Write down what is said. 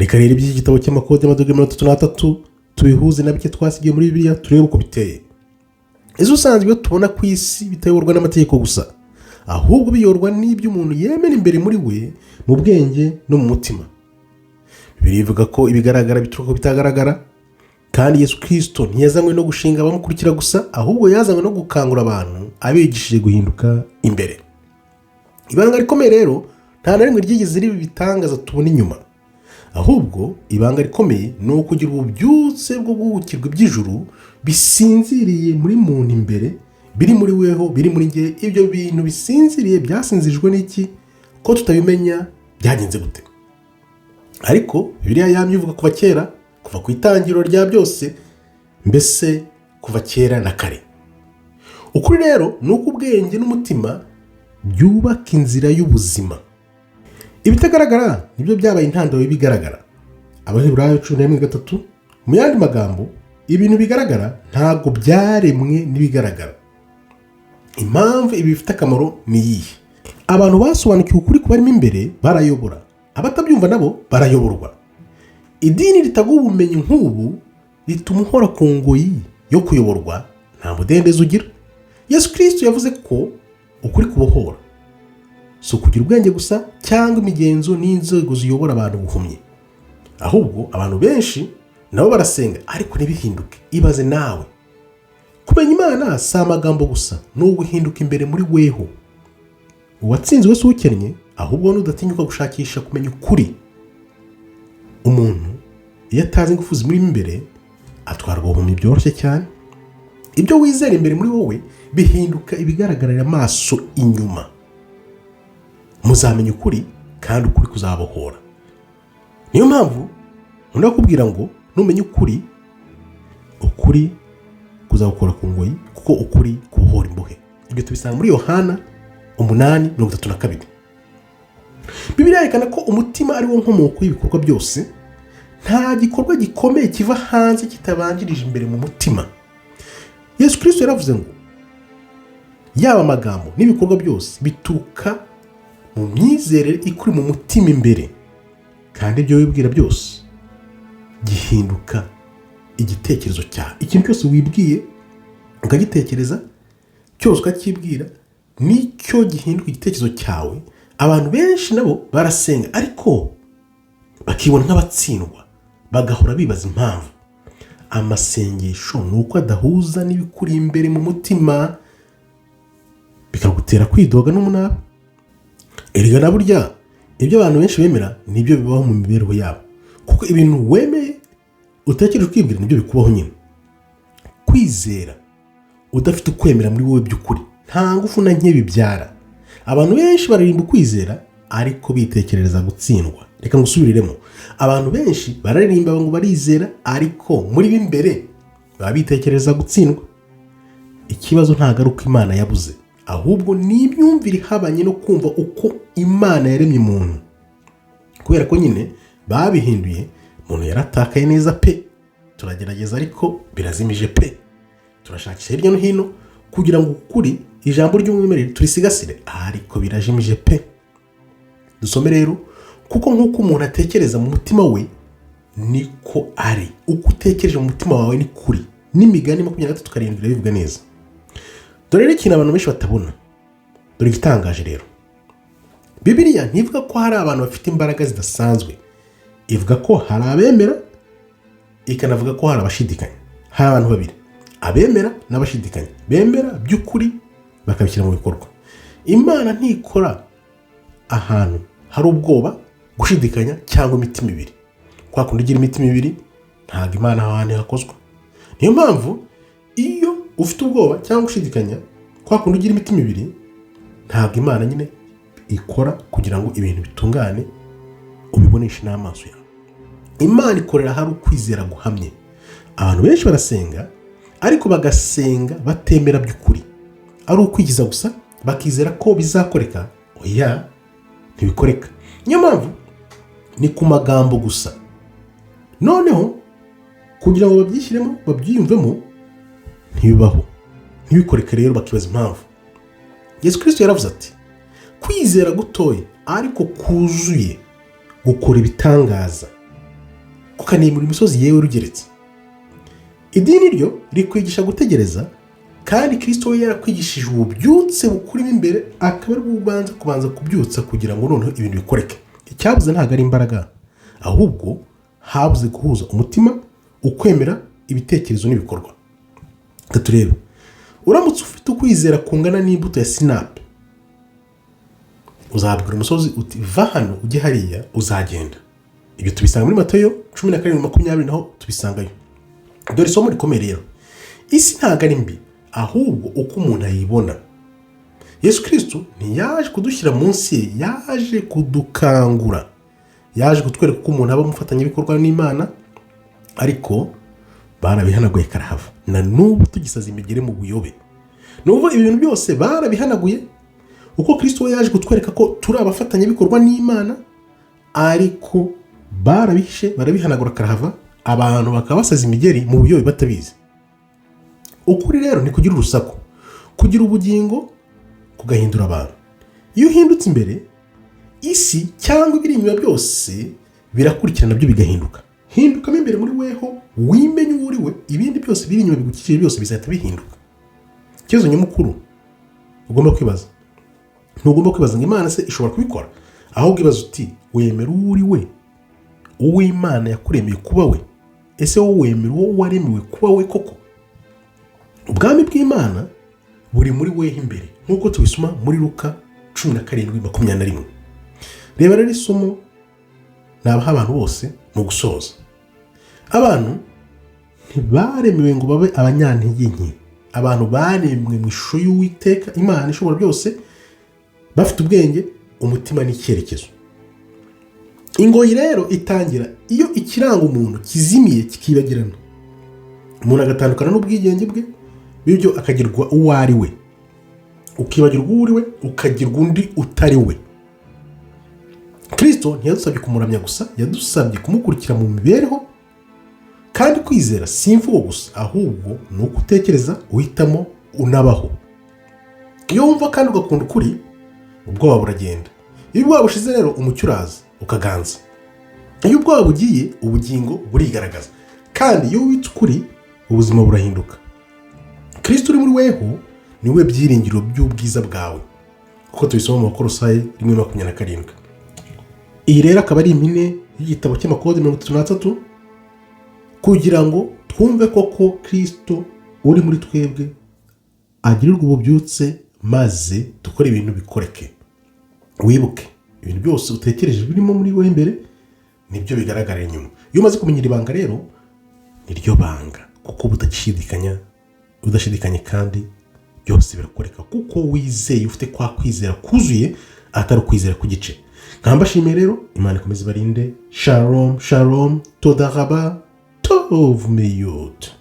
reka rero iby'igitabo cy'amakode y'amadogere 33 tubihuze na bike twasigiye muri Bibiliya turebe uko biteye. Ese usanze ibyo tubona kw'isi bitayoborwa n'amategeko gusa, ahubwo biyoborwa n'ibyo umuntu yemera imbere muri we, mubwenge no mu mutima. Bibiliya ivuga ko ibigaragara bituruka ku bitagaragara, kandi Yesu Kristo ntiyazanywe no gushinga abamukurikira gusa, ahubwo yazanywe no gukangura abantu abigishije guhinduka imbere. Ibanga rikomeye rero nta na rimwe ryigeze riba ibitangaza tubona inyuma, ahubwo ibanga rikomeye ni ukugira ububyutse bwo guhugukirwa iby'ijuru bisinziriye muri muntu imbere, biri muri weho, biri muri nge. Ibyo bintu bisinziriye byasinzijwe n'iki? Ko tutabimenya byagenze gute? Ariko Bibiliya yamye ivuga kuva kera, kuva ku itangiriro rya byose, mbese kuva kera na kare. Ukuri rero ni uko ubwenge n'umutima byubaka inzira y'ubuzima. Ibitagaragara nibyo byabaye intandaro y'ibigaragara. Abaheburayo 11:3. Mu yandi magambo, ibintu bigaragara ntabwo byaremwe n'ibigaragara. Impamvu ibi bifite akamaro ni iyihe? Abantu basobanukiwe ukuri kubarimo imbere barayobora, abatabyumva nabo barayoborwa. Idini ritaguha ubumenyi nk'ubu rituma uhora ku ngoyi yo kuyoborwa, nta mudendezo ugira. Yesu Kristo yavuze ko ukuri kubohora, si ukugira ubwenge gusa cyangwa imigenzo n'inzego ziyobora abantu buhumye. Ahubwo abantu benshi nabo barasenga ariko ntibihinduke. Ibaze nawe, kumenya Imana si amagambo gusa, ni uguhinduka imbere muri weho. Uwatsinzwe si ukennye, ahubwo n'udatinyuka gushakisha kumenya ukuri. Umuntu iyo atazi ingufu zimuri imbere atwarwa ubuhumyi byoroshye cyane. Ibyo wizera imbere muri wowe bihinduka ibigaragarira amaso inyuma. Muzamenya ukuri kandi ukuri kuzabohora. Niyo mpamvu nkunda kubwira ngo numenya ukuri, ukuri kuzagukora ku ngoyi, kuko ukuri kubohora imbohe. Ibyo tubisanga muri Yohana 8:32. Bibiliya yerekana ko umutima ari wo nkomoko y'ibikorwa byose. Nta gikorwa gikomeye kiva hanze kitabanjirije imbere mu mutima. Yesu Kristo yaravuze ngo yaba amagambo n'ibikorwa byose bituruka mu myizerere ikuri mu mutima imbere, kandi ibyo wibwira byose gihinduka igitekerezo cyawe. Ikintu cyose wibwiye ukagitekereza, cyose ukakibwira, nicyo gihinduka igitekerezo cyawe. Abantu benshi nabo barasenga ariko bakibona nk'abatsindwa, bagahora bibaza impamvu. Amasengesho ni uko adahuza n'ibikuri imbere mu mutima, bikagutera kwidoga n'umunabi. Erega na burya ibyo abantu benshi bemera nibyo bibaho mu mibereho yabo, kuko ibintu wemeye utekereje kwibwira nibyo bikubaho nyine. Kwizera udafite ukwemera muri wowe by'ukuri nta ngufu na nke bibyara. Abantu benshi baririmba kwizera ariko bitekerereza gutsindwa. Reka ngusubiriremo, abantu benshi bararirimba ngo barizera ariko muri b'imbere baba bitekerereza gutsindwa. Ikibazo ntabwo ari uko Imana yabuze, ahubwo ni imyumvire ihabanye no kumva uko Imana yaremye umuntu. Kubera ko nyine babihinduye, umuntu yaratakaye neza pe. Turagerageza ariko birazimije pe. Turashakisha hirya no hino kugira ngo ukuri, ijambo ry'umwimerere turisigasire, ariko birajimije pe. Dusome rero, kuko nk'uko umuntu atekereza mu mutima we niko ari. Uko utekereje mu mutima wawe ni kuri. N'imigani 23:7 bivuga neza. Dore rero ikintu abantu benshi batabona. Dore igitangaje rero, Bibiliya ntivuga ko hari abantu bafite imbaraga zidasanzwe. Ivuga ko hari abemera, ikanavuga ko hari abashidikanya. Hari abantu babiri, abemera n'abashidikanya. Bemera by'ukuri bakabishyira mu bikorwa. Imana ntikora ahantu hari ubwoba, gushidikanya cyangwa imitima ibiri. Kwa kundi ugira imitima ibiri ntabwo Imana ahantu hakozwa. Niyo mpamvu iyo ufite ubwoba cyangwa gushidikanya, kwa kundi ugira imitima ibiri, ntabwo Imana nyine ikora kugira ngo ibintu bitungane ubiboneshe n'amaso yawe. Imana ikorera hari ukwizera guhamye. Abantu benshi barasenga ariko bagasenga batemera by'ukuri. Ari ukwigiza gusa, bakizera ko bizakoreka. Oya, ntibikoreka. Niyo mpamvu ni ku magambo gusa. Noneho kugira ngo babyishyiremo, babyiyumvemo, ntibibaho, ntibikoreke. Rero bakibaza impamvu. Yesu Kristo yaravuze ati, kwizera gutoye ariko kuzuye gukora ibitangaza. kukanimura imisozi yewe rugeretse. Idini ryo rikwigisha gutegereza, kandi Kristo we yarakwigishije ububyutse bukurimo imbere, akaba ari kubanza kubyutsa kugira ngo noneho ibintu bikoreke. Icyabuze ntabwo ari imbaraga, ahubwo habuze guhuza umutima, ukwemera, ibitekerezo n'ibikorwa. Turebe, uramutse ufite ukwizera kungana n'imbuto ya sinapi, uzabwira umusozi uti va hano ujye hariya, uzagenda. Ibyo tubisanga muri Matayo 17:20 naho tubisangayo. Dore isomo rikomeye rero. Isi ntabwo ari mbi, ahubwo uko umuntu ayibona. Yesu Kristo ntiyaje kudushyira munsi ye, yaje kudukangura, yaje kutwereka uko umuntu aba umufatanyabikorwa n'Imana, ariko barabihanaguye karahava. Na n'ubu tugisaza imigere mu buyobe. N'ubwo ibintu byose barabihanaguye, uko Kristo yaje kutwereka ko turi abafatanyabikorwa n'Imana, ariko barabihishe, barabihanagura karahava, abantu bakaba basaza imigeri mu buyobe batabizi. Ukuri rero ni kugira urusaku, kugira ubugingo, kugahindura abantu. Iyo uhindutse imbere, isi cyangwa ibiri inyuma byose birakurikirana, nabyo bigahinduka. Hindukamo imbere muri weho, wimenye uwo uri we, ibindi byose biri inyuma bigukikije byose bizahita bihinduka. Ikibazo nyamukuru ugomba kwibaza, ntugomba kwibaza ngo Imana se ishobora kubikora, ahubwo ibaza uti wemera uwo uri we, uwo Imana yakuremeye kuba we. Ese wowe wemera uwo waremewe kuba we koko? Ubwami bw'Imana buri muri weho imbere, nk'uko tubisoma muri Luka 17:21. Reba rero isomo nabaha abantu bose mu gusoza. Abantu ntibaremewe ngo babe abanyantege nke. Abantu baremwe mu ishusho y'Uwiteka, Imana ishobora byose, bafite ubwenge, umutima n'icyerekezo. Ingoyi rero itangira iyo ikiranga umuntu kizimiye kikibagirana. Umuntu agatandukana n'ubwigenge bwe, bityo akagirwa uwo ari we. Ukibagirwa uwo uri we, ukagirwa undi utari we. Kristo ntiyadusabye kumuramya gusa, yadusabye kumukurikira mu mibereho, kandi kwizera si imvugo gusa, ahubwo ni uko utekereza, uhitamo, unabaho. Iyo wumva kandi ugakunda ukuri, ubwoba buragenda. Iyo ubwoba bushize rero, umucyo uraza ukaganza. Iyo ubwoba bugiye, ubugingo burigaragaza. Kandi iyo witse ukuri, ubuzima burahinduka. Kristo uri muri weho niwe byiringiro by'ubwiza bwawe, kuko tubisoma mu Bakolosayi 1:27. Iyi rero akaba ari impine y'igitabo cy'amakode 33, kugira ngo twumve koko Kristo uri muri twebwe agirirwa ububyutse, maze dukore ibintu bikoreke. Wibuke, ibintu byose utekereje birimo muri we imbere nibyo bigaragara inyuma. Iyo umaze kumenya ibanga rero, niryo banga, kuko udashidikanye kandi byose birakoreka, kuko wizeye, ufite kwa kwizera kuzuye, atari ukwizera ku gice. Nkambashimiye rero, Imana ikomeze ibarinde. Shalom, shalom, todaraba, tov meyot.